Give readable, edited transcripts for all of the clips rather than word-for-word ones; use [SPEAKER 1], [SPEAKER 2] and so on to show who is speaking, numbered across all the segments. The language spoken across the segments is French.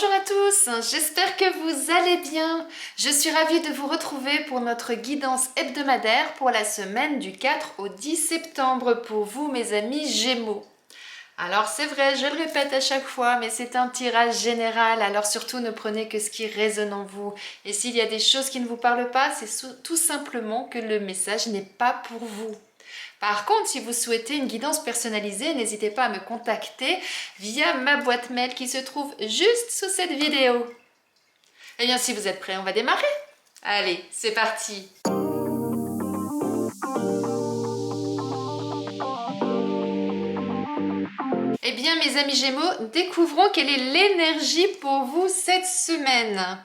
[SPEAKER 1] Bonjour à tous, j'espère que vous allez bien. Je suis ravie de vous retrouver pour notre guidance hebdomadaire pour la semaine du 4 au 10 septembre pour vous mes amis Gémeaux. Alors c'est vrai, je le répète à chaque fois, mais c'est un tirage général, alors surtout ne prenez que ce qui résonne en vous. Et s'il y a des choses qui ne vous parlent pas, c'est tout simplement que le message n'est pas pour vous. Par contre, si vous souhaitez une guidance personnalisée, n'hésitez pas à me contacter via ma boîte mail qui se trouve juste sous cette vidéo. Eh bien, si vous êtes prêts, on va démarrer. Allez, c'est parti. Eh bien, mes amis Gémeaux, découvrons quelle est l'énergie pour vous cette semaine.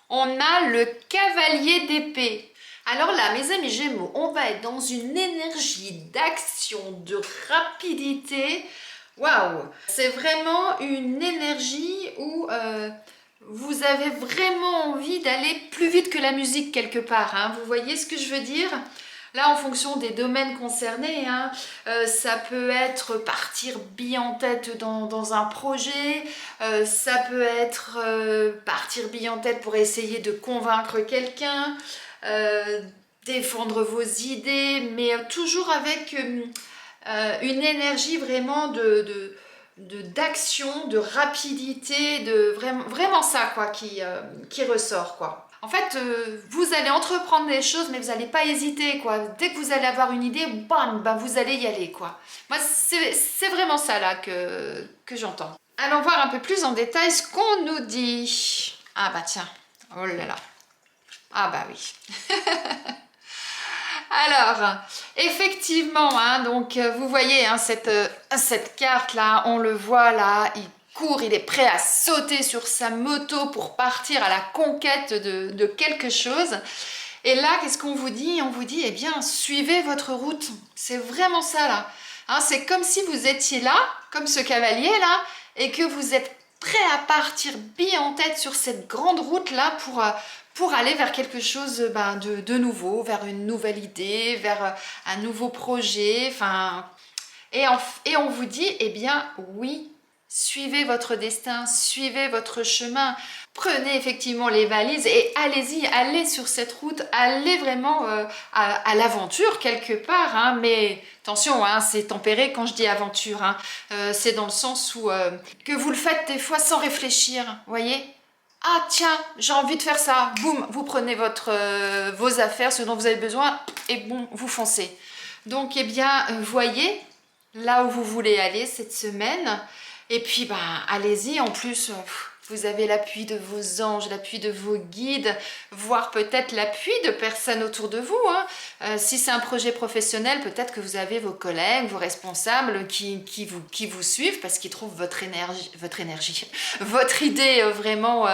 [SPEAKER 1] On a le cavalier d'épée. Alors là, mes amis Gémeaux, on va être dans une énergie d'action, de rapidité. Waouh! C'est vraiment une énergie où vous avez vraiment envie d'aller plus vite que la musique quelque part. Hein. Vous voyez ce que je veux dire? Là, en fonction des domaines concernés, hein, ça peut être partir bille en tête dans un projet, ça peut être partir bille en tête pour essayer de convaincre quelqu'un, défendre vos idées, mais toujours avec une énergie vraiment d'action, de rapidité, de vraiment ça quoi qui ressort quoi. En fait, vous allez entreprendre des choses, mais vous n'allez pas hésiter, quoi. Dès que vous allez avoir une idée, bam, ben vous allez y aller, quoi. Moi, c'est vraiment ça, là, que j'entends. Allons voir un peu plus en détail ce qu'on nous dit. Ah, bah tiens. Oh là là. Ah, bah oui. Alors, effectivement, hein, donc vous voyez, hein, cette carte-là, on le voit, là, court, il est prêt à sauter sur sa moto pour partir à la conquête de quelque chose. Et là, qu'est-ce qu'on vous dit? On vous dit, eh bien, suivez votre route. C'est vraiment ça, là. Hein, c'est comme si vous étiez là, comme ce cavalier-là, et que vous êtes prêt à partir bille en tête sur cette grande route-là pour aller vers quelque chose de nouveau, vers une nouvelle idée, vers un nouveau projet. Enfin, et on vous dit, eh bien, oui, suivez votre destin, suivez votre chemin, prenez effectivement les valises et allez-y, allez sur cette route, allez vraiment à l'aventure quelque part, hein, mais attention, hein, c'est tempéré quand je dis aventure, hein, c'est dans le sens où que vous le faites des fois sans réfléchir, voyez. Ah tiens, j'ai envie de faire ça, boum, vous prenez vos affaires, ce dont vous avez besoin, et bon, vous foncez. Donc, eh bien, voyez là où vous voulez aller cette semaine. Et puis, ben, allez-y. En plus, vous avez l'appui de vos anges, l'appui de vos guides, voire peut-être l'appui de personnes autour de vous. Hein. Si c'est un projet professionnel, peut-être que vous avez vos collègues, vos responsables qui vous suivent parce qu'ils trouvent votre idée vraiment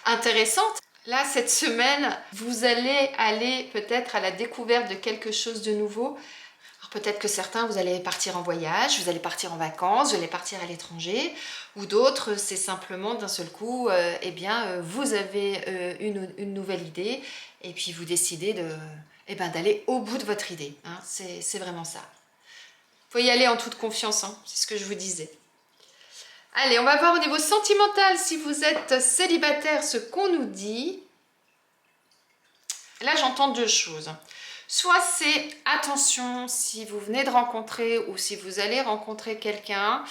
[SPEAKER 1] intéressante. Là, cette semaine, vous allez aller peut-être à la découverte de quelque chose de nouveau. Peut-être que certains, vous allez partir en voyage, vous allez partir en vacances, vous allez partir à l'étranger, ou d'autres, c'est simplement d'un seul coup, eh bien, vous avez une nouvelle idée, et puis vous décidez d'aller au bout de votre idée. Hein, c'est vraiment ça. Il faut y aller en toute confiance, hein, c'est ce que je vous disais. Allez, on va voir au niveau sentimental, si vous êtes célibataire, ce qu'on nous dit. Là, j'entends deux choses. Soit c'est attention si vous venez de rencontrer ou si vous allez rencontrer quelqu'un,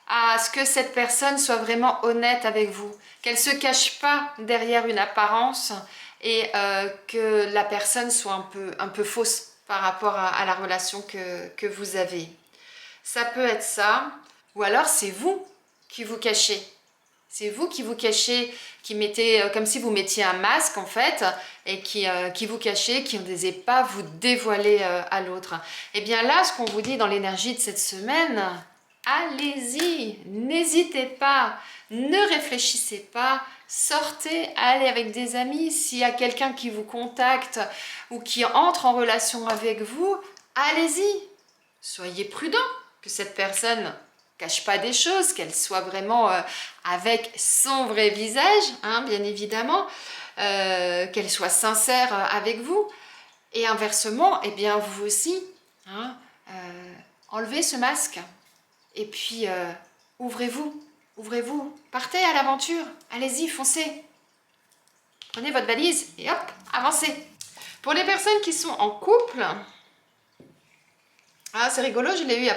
[SPEAKER 1] à ce que cette personne soit vraiment honnête avec vous, qu'elle ne se cache pas derrière une apparence et que la personne soit un peu fausse par rapport à la relation que vous avez. Ça peut être ça, ou alors c'est vous qui vous cachez. C'est vous cachez, qui mettez, comme si vous mettiez un masque en fait, et qui vous cachez, qui n'osez pas vous dévoiler à l'autre. Et bien là, ce qu'on vous dit dans l'énergie de cette semaine, allez-y, n'hésitez pas, ne réfléchissez pas, sortez, allez avec des amis. S'il y a quelqu'un qui vous contacte ou qui entre en relation avec vous, allez-y, soyez prudent que cette personne cache pas des choses, qu'elle soit vraiment avec son vrai visage, hein, bien évidemment, qu'elle soit sincère avec vous. Et inversement, eh bien vous aussi, hein, enlevez ce masque et puis ouvrez-vous. ouvrez-vous, partez à l'aventure, allez-y, foncez. Prenez votre valise et hop, avancez. Pour les personnes qui sont en couple, ah, c'est rigolo, je l'ai eu il y a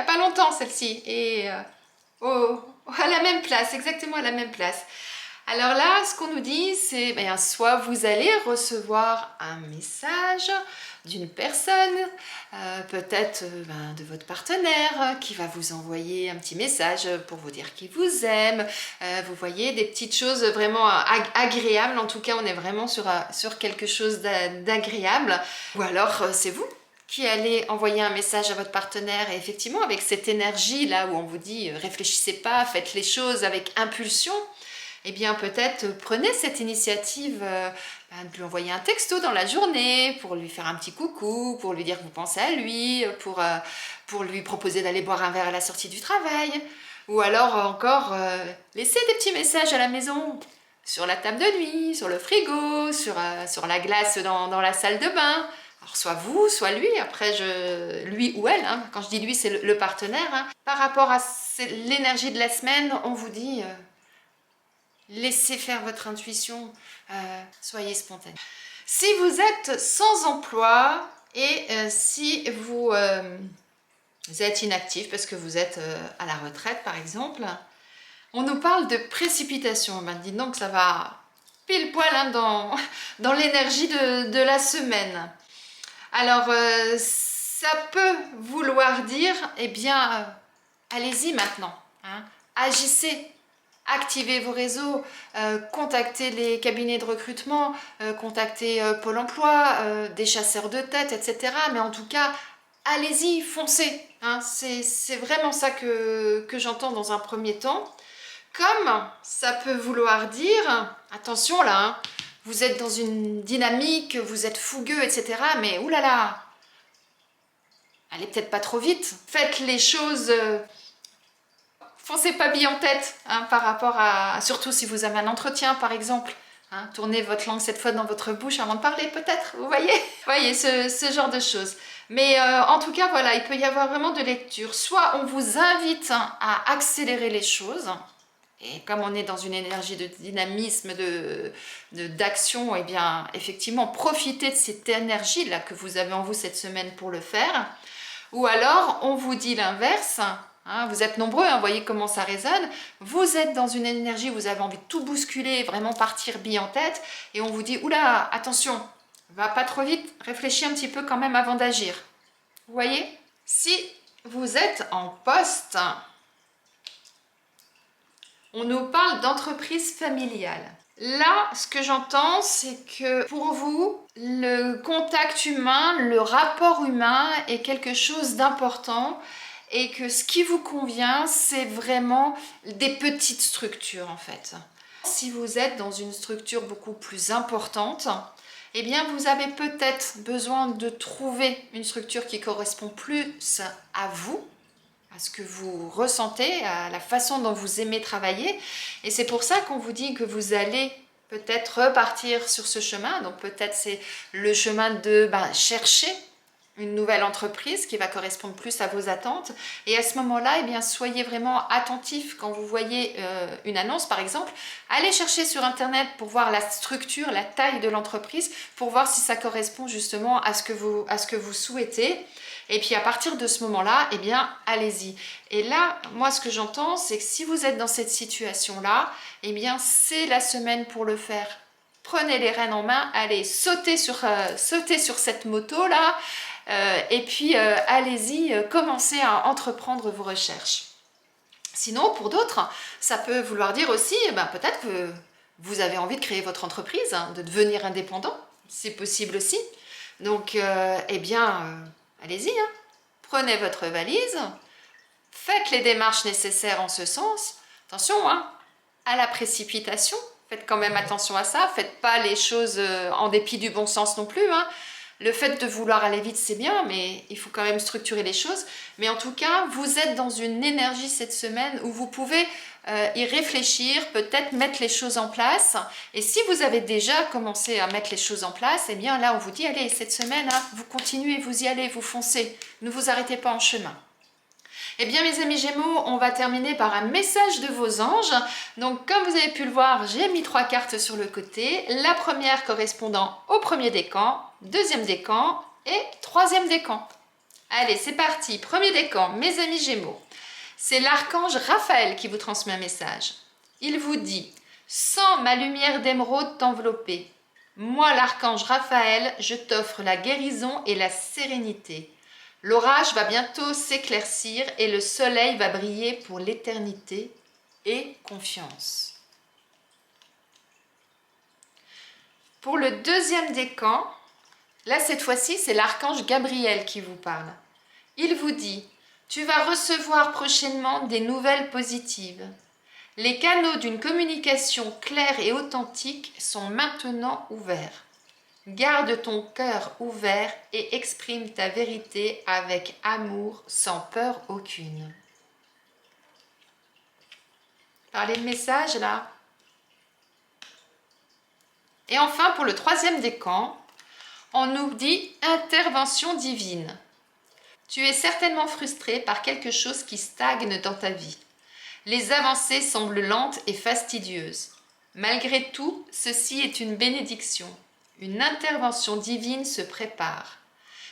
[SPEAKER 1] pas longtemps celle-ci. Et à la même place, exactement à la même place. Alors là, ce qu'on nous dit, c'est soit vous allez recevoir un message d'une personne, peut-être de votre partenaire, qui va vous envoyer un petit message pour vous dire qu'il vous aime. Vous voyez, des petites choses vraiment agréables. En tout cas, on est vraiment sur quelque chose d'agréable. Ou alors, c'est vous qui allez envoyer un message à votre partenaire, et effectivement avec cette énergie là où on vous dit réfléchissez pas, faites les choses avec impulsion, eh bien peut-être prenez cette initiative de lui envoyer un texto dans la journée pour lui faire un petit coucou, pour lui dire que vous pensez à lui, pour lui proposer d'aller boire un verre à la sortie du travail, ou alors encore laisser des petits messages à la maison, sur la table de nuit, sur le frigo, sur la glace dans la salle de bain. Alors soit vous, soit lui, après lui ou elle, hein. Quand je dis lui c'est le partenaire. Hein. Par rapport à l'énergie de la semaine, on vous dit laissez faire votre intuition, soyez spontané. Si vous êtes sans emploi et si vous êtes inactif parce que vous êtes à la retraite par exemple, on nous parle de précipitation. Ben, dis donc ça va pile poil hein, dans l'énergie de la semaine. Alors, ça peut vouloir dire, eh bien, allez-y maintenant, hein, agissez, activez vos réseaux, contactez les cabinets de recrutement, contactez Pôle emploi, des chasseurs de tête, etc. Mais en tout cas, allez-y, foncez. Hein, c'est vraiment ça que j'entends dans un premier temps. Comme ça peut vouloir dire, attention là, hein, vous êtes dans une dynamique, vous êtes fougueux, etc. Mais oulala, allez peut-être pas trop vite. Faites les choses, foncez pas bille en tête hein, par rapport à... Surtout si vous avez un entretien par exemple. Hein, tournez votre langue cette fois dans votre bouche avant de parler peut-être, vous voyez ce genre de choses. Mais en tout cas, voilà, il peut y avoir vraiment de lecture. Soit on vous invite hein, à accélérer les choses. Et comme on est dans une énergie de dynamisme, d'action, eh bien, effectivement, profitez de cette énergie-là que vous avez en vous cette semaine pour le faire. Ou alors, on vous dit l'inverse. Hein, vous êtes nombreux, hein, vous voyez comment ça résonne. Vous êtes dans une énergie, vous avez envie de tout bousculer, vraiment partir bille en tête. Et on vous dit, oula, attention, va pas trop vite, réfléchis un petit peu quand même avant d'agir. Vous voyez? Si vous êtes en poste... On nous parle d'entreprise familiale. Là, ce que j'entends, c'est que pour vous, le contact humain, le rapport humain est quelque chose d'important et que ce qui vous convient, c'est vraiment des petites structures en fait. Si vous êtes dans une structure beaucoup plus importante, eh bien vous avez peut-être besoin de trouver une structure qui correspond plus à vous, à ce que vous ressentez, à la façon dont vous aimez travailler. Et c'est pour ça qu'on vous dit que vous allez peut-être repartir sur ce chemin. Donc peut-être c'est le chemin de chercher une nouvelle entreprise qui va correspondre plus à vos attentes. Et à ce moment-là, eh bien, soyez vraiment attentifs quand vous voyez une annonce, par exemple. Allez chercher sur Internet pour voir la structure, la taille de l'entreprise, pour voir si ça correspond justement à ce que vous souhaitez. Et puis à partir de ce moment-là, eh bien, allez-y. Et là, moi, ce que j'entends, c'est que si vous êtes dans cette situation-là, eh bien, c'est la semaine pour le faire. Prenez les rênes en main, allez, sautez sur cette moto-là, et puis allez-y, commencez à entreprendre vos recherches. Sinon, pour d'autres, ça peut vouloir dire aussi, peut-être que vous avez envie de créer votre entreprise, hein, de devenir indépendant, c'est possible aussi. Donc, allez-y, hein. Prenez votre valise, faites les démarches nécessaires en ce sens. Attention hein, à la précipitation, faites quand même attention à ça, faites pas les choses en dépit du bon sens non plus. Hein. Le fait de vouloir aller vite, c'est bien, mais il faut quand même structurer les choses. Mais en tout cas, vous êtes dans une énergie cette semaine où vous pouvez y réfléchir, peut-être mettre les choses en place. Et si vous avez déjà commencé à mettre les choses en place, eh bien là, on vous dit, allez, cette semaine, hein, vous continuez, vous y allez, vous foncez. Ne vous arrêtez pas en chemin. Eh bien mes amis Gémeaux, on va terminer par un message de vos anges. Donc comme vous avez pu le voir, j'ai mis 3 cartes sur le côté. La première correspondant au premier décan, deuxième décan et troisième décan. Allez, c'est parti. Premier décan, mes amis Gémeaux. C'est l'archange Raphaël qui vous transmet un message. Il vous dit « Sens ma lumière d'émeraude t'envelopper. Moi, l'archange Raphaël, je t'offre la guérison et la sérénité. L'orage va bientôt s'éclaircir et le soleil va briller pour l'éternité. Et confiance. » Pour le deuxième décan, là cette fois-ci c'est l'archange Gabriel qui vous parle. Il vous dit « Tu vas recevoir prochainement des nouvelles positives. Les canaux d'une communication claire et authentique sont maintenant ouverts. Garde ton cœur ouvert et exprime ta vérité avec amour, sans peur aucune. » Parlez le message là. Et enfin, pour le troisième décan, on nous dit intervention divine. Tu es certainement frustré par quelque chose qui stagne dans ta vie. Les avancées semblent lentes et fastidieuses. Malgré tout, ceci est une bénédiction. Une intervention divine se prépare.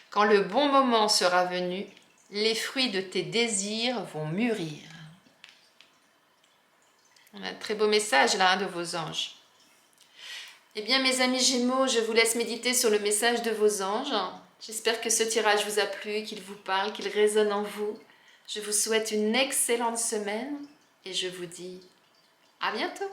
[SPEAKER 1] Quand le bon moment sera venu, les fruits de tes désirs vont mûrir. On a un très beau message là de vos anges. Eh bien mes amis Gémeaux, je vous laisse méditer sur le message de vos anges. J'espère que ce tirage vous a plu, qu'il vous parle, qu'il résonne en vous. Je vous souhaite une excellente semaine et je vous dis à bientôt.